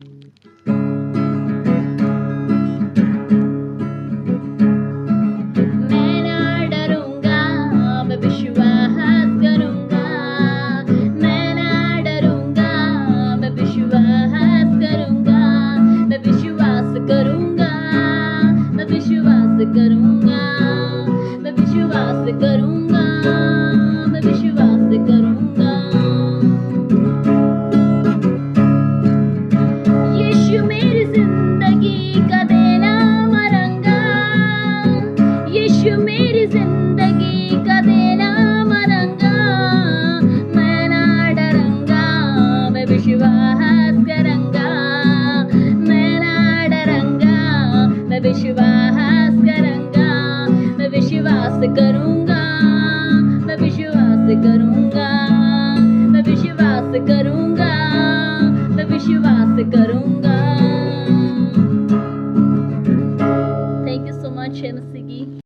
मैं ना डरूंगा, मैं विश्वास करूंगा। मैं ना डरूंगा, मैं विश्वास करूंगा। मैं विश्वास करूंगा, मैं विश्वास करूंगा। मैं विश्वास करूंगा, मैं विश्वास करूंगा। यीशु मेरी जिंदगी का देना मरंगा। यीशु मेरी जिंदगी का देना मरंगा। मैं ना डरूंगा, मैं विश्वास करूंगा। मैं ना डरूंगा, मैं विश्वास करूंगा। मैं विश्वास करूंगा, मैं विश्वास करूंगा। मैं विश्वास करूंगा, मैं विश्वास करूंगा। Thank you so much, MC.